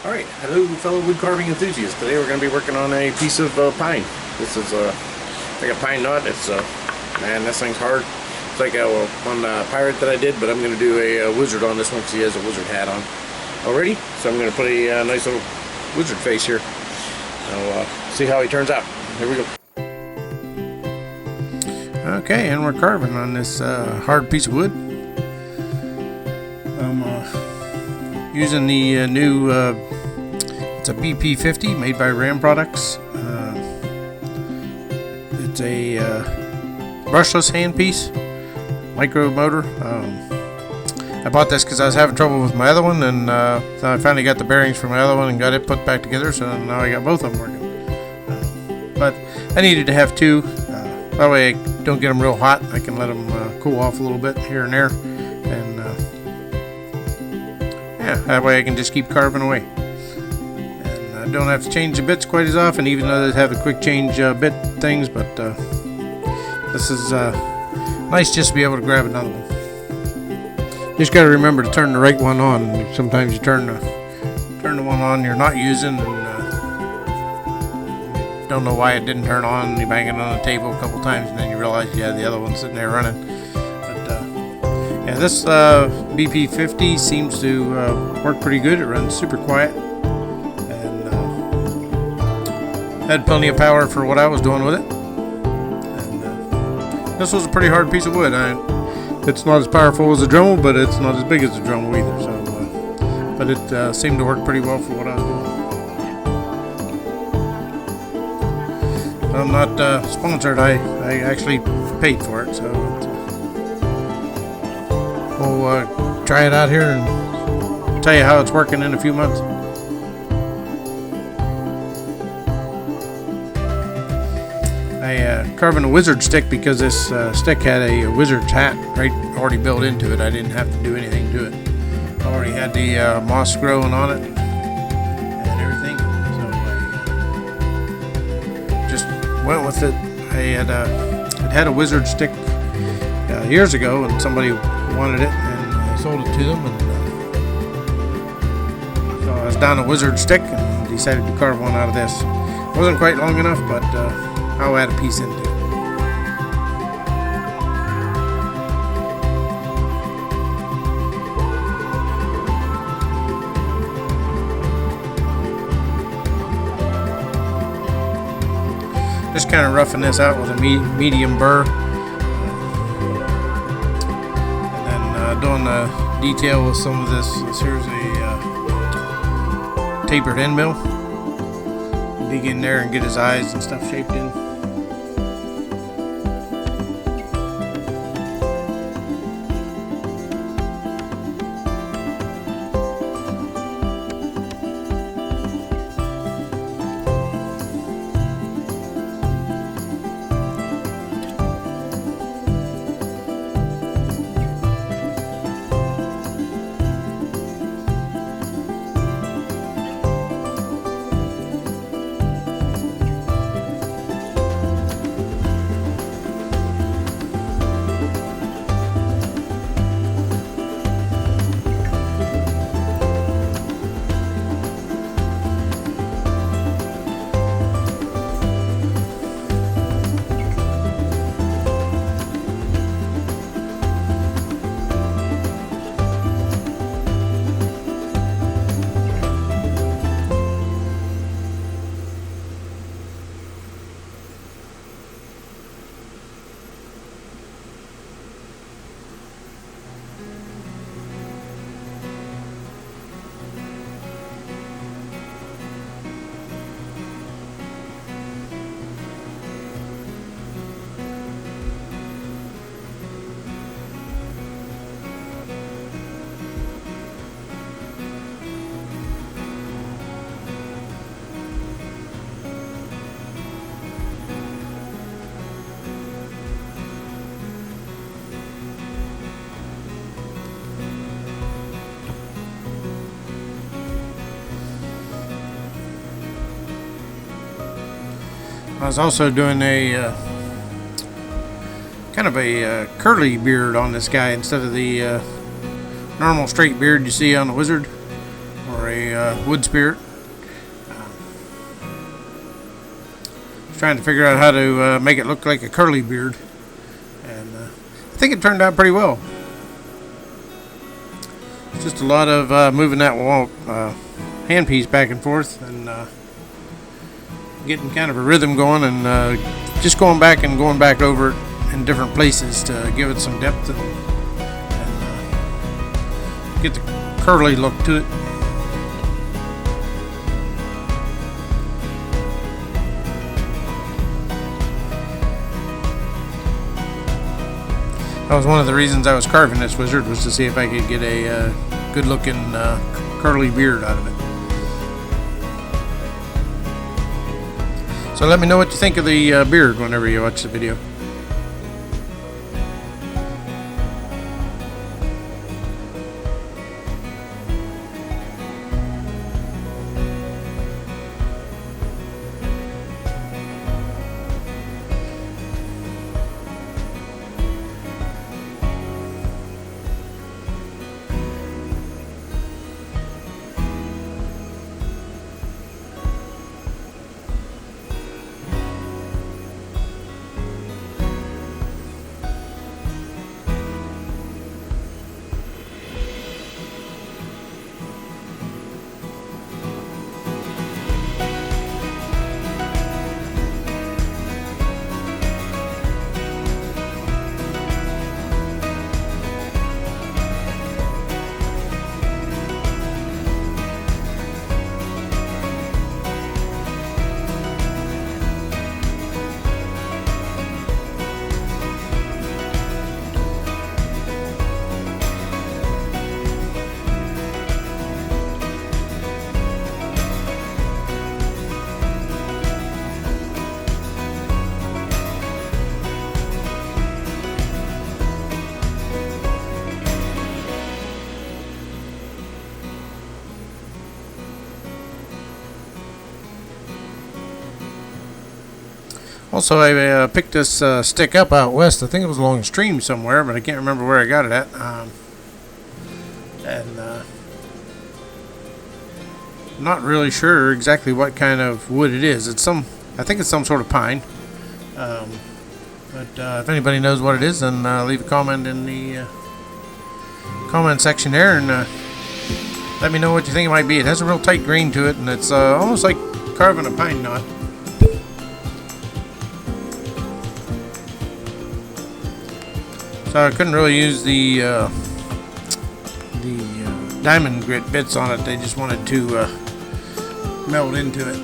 Alright, hello fellow wood carving enthusiasts. Today we're going to be working on a piece of pine. This is like a pine knot. It's man, this thing's hard. It's like one pirate that I did, but I'm going to do a wizard on this one because he has a wizard hat on already. So I'm going to put a nice little wizard face here. I'll see how he turns out. Here we go. Okay, and we're carving on this hard piece of wood. I'm using the new it's a BP50 made by Ram Products. It's a brushless handpiece, micro motor. I bought this because I was having trouble with my other one, and so I finally got the bearings for my other one and got it put back together, so now I got both of them working. But I needed to have two. That way I don't get them real hot. I can let them cool off a little bit here and there, and yeah, that way I can just keep carving away. And I don't have to change the bits quite as often, even though they have the quick change bit things, but this is nice just to be able to grab another one. Just got to remember to turn the right one on. Sometimes you turn the one on you're not using, and don't know why it didn't turn on. You bang it on the table a couple times, and then you realize you had the other one sitting there running. But yeah, this BP50 seems to work pretty good. It runs super quiet, and had plenty of power for what I was doing with it. And this was a pretty hard piece of wood. It's not as powerful as a Dremel, but it's not as big as a Dremel either. So, but it seemed to work pretty well for what I was doing. I'm not sponsored. I actually paid for it, so we'll try it out here and tell you how it's working in a few months. I carving a wizard stick because this stick had a wizard's hat already built into it. I didn't have to do anything to it. I already had the moss growing on it and everything, so I just went with it. I had a wizard stick years ago, and somebody wanted it, and I sold it to them, and so I was down a wizard stick and decided to carve one out of this. It wasn't quite long enough, but I'll add a piece into it. Just kind of roughing this out with a medium burr, and then doing the detail with some of this. Here's a tapered end mill. Dig in there and get his eyes and stuff shaped in. I was also doing a kind of a curly beard on this guy instead of the normal straight beard you see on the wizard, or a wood spirit. Trying to figure out how to make it look like a curly beard, and I think it turned out pretty well. Just a lot of moving that wall handpiece back and forth, and getting kind of a rhythm going, and just going back over it in different places to give it some depth and get the curly look to it. That was one of the reasons I was carving this wizard, was to see if I could get a good looking curly beard out of it. So let me know what you think of the beard whenever you watch the video. Also, I picked this stick up out west. I think it was along a stream somewhere, but I can't remember where I got it at. Not really sure exactly what kind of wood it is. I think it's some sort of pine. But if anybody knows what it is, then leave a comment in the comment section there, and let me know what you think it might be. It has a real tight grain to it, and it's almost like carving a pine knot. So I couldn't really use the diamond grit bits on it. They just wanted to melt into it.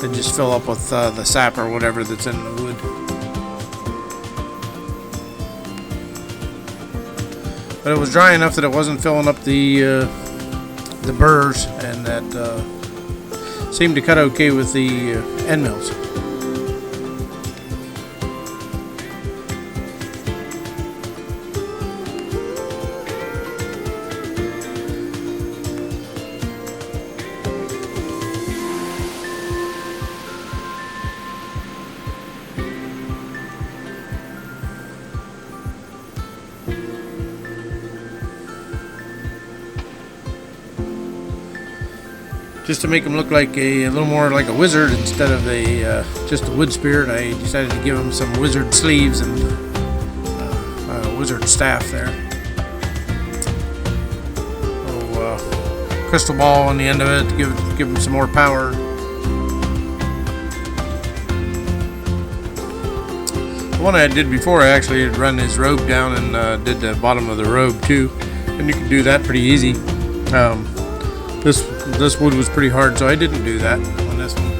They just fill up with the sap or whatever that's in the wood. But it was dry enough that it wasn't filling up the burrs, and that seemed to cut okay with the end mills. Just to make him look like a little more like a wizard instead of just a wood spirit, I decided to give him some wizard sleeves and a wizard staff there. Crystal ball on the end of it to give him some more power. The one I did before, I actually had run his robe down and did the bottom of the robe too, and you can do that pretty easy. This wood was pretty hard, so I didn't do that on this one.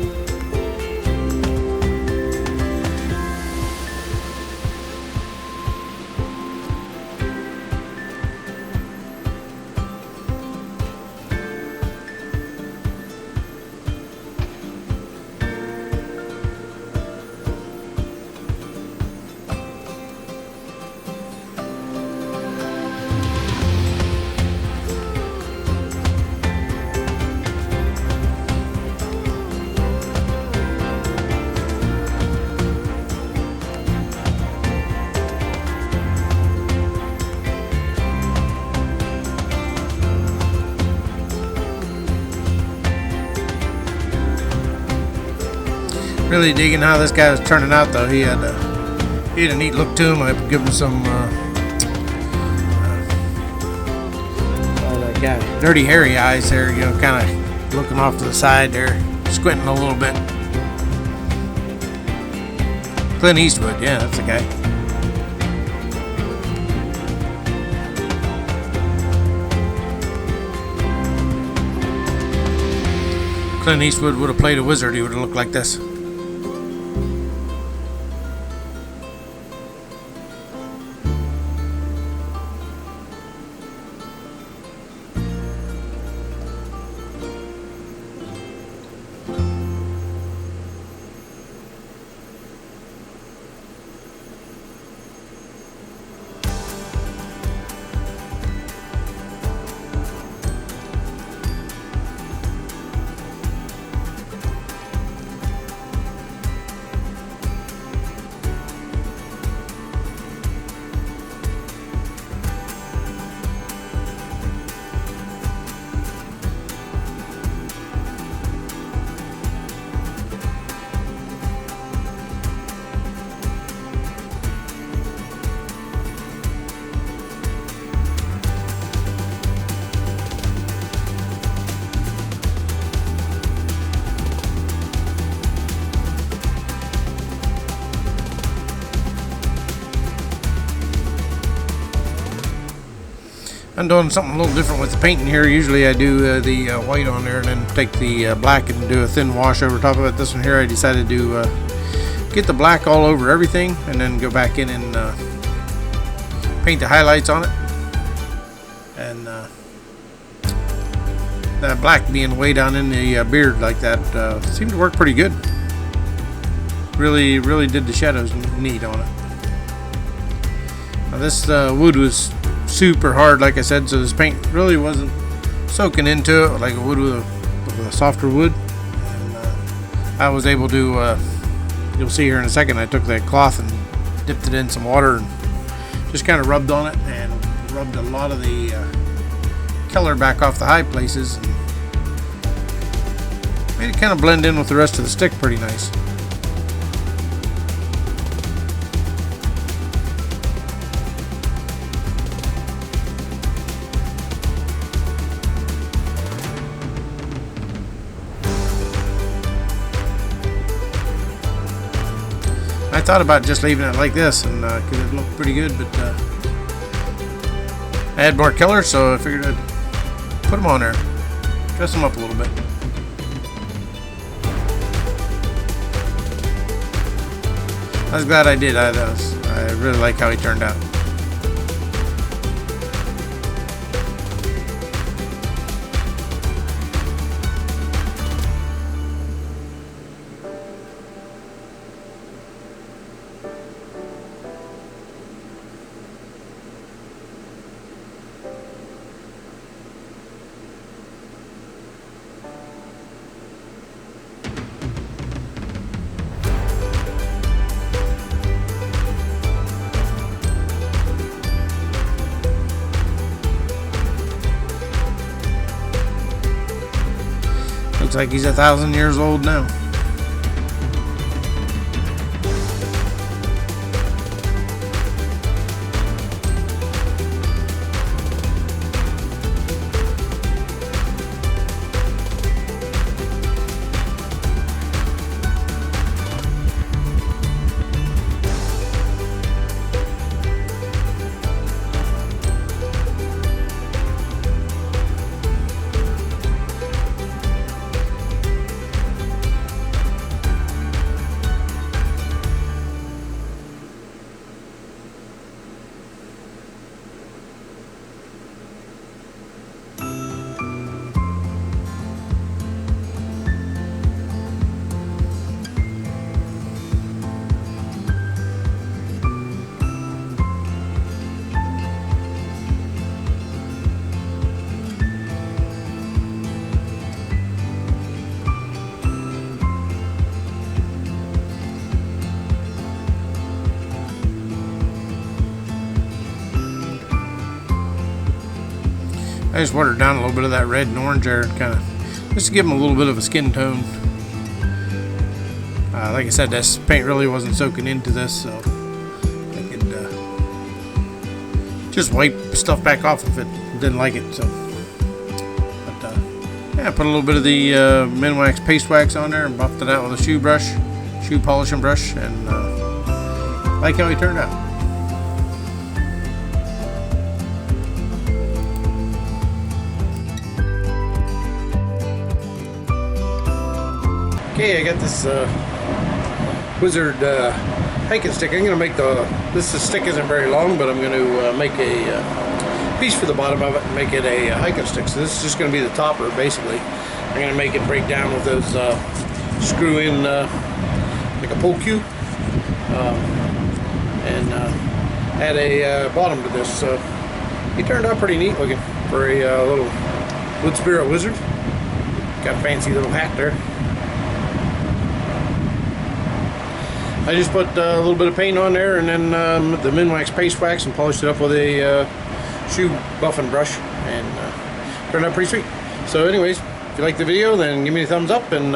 Really digging how this guy was turning out, though. He had a neat look to him. I give him some that guy, Dirty Harry eyes there. You know, kind of looking off to the side there, squinting a little bit. Clint Eastwood, yeah, that's the guy. Clint Eastwood would have played a wizard, he would have looked like this. I'm doing something a little different with the painting here. Usually I do the white on there and then take the black and do a thin wash over top of it. This one here I decided to get the black all over everything and then go back in and paint the highlights on it. And that black being way down in the beard like that seemed to work pretty good. Really did the shadows neat on it. Now this wood was super hard, like I said, so this paint really wasn't soaking into it like it would with a softer wood. And I was able to, you'll see here in a second, I took that cloth and dipped it in some water and just kind of rubbed on it and rubbed a lot of the color back off the high places and made it kind of blend in with the rest of the stick pretty nice. I thought about just leaving it like this and because it looked pretty good, but I had more color, so I figured I'd put them on there, dress them up a little bit. I was glad I did. I really like how he turned out. Looks like he's 1,000 years old now. I just watered down a little bit of that red and orange there, kind of just to give them a little bit of a skin tone. Like I said, this paint really wasn't soaking into this, so I could just wipe stuff back off if it didn't like it. So, but yeah, put a little bit of the Minwax paste wax on there and buffed it out with a shoe polishing brush, and like how he turned out. Okay, I got this Wizard hiking stick. I'm going to make this stick isn't very long, but I'm going to make a piece for the bottom of it and make it a hiking stick. So this is just going to be the topper, basically. I'm going to make it break down with those screw-in, like a pull cue, and add a bottom to this. So he turned out pretty neat looking for a little Wood Spirit Wizard. Got a fancy little hat there. I just put a little bit of paint on there, and then the Minwax paste wax, and polished it up with a shoe buffing brush, and turned out pretty sweet. So anyways, if you like the video, then give me a thumbs up, and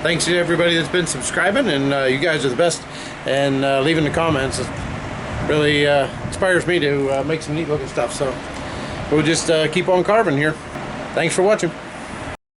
thanks to everybody that's been subscribing, and you guys are the best, and leaving the comments. It really inspires me to make some neat looking stuff. So we'll just keep on carving here. Thanks for watching.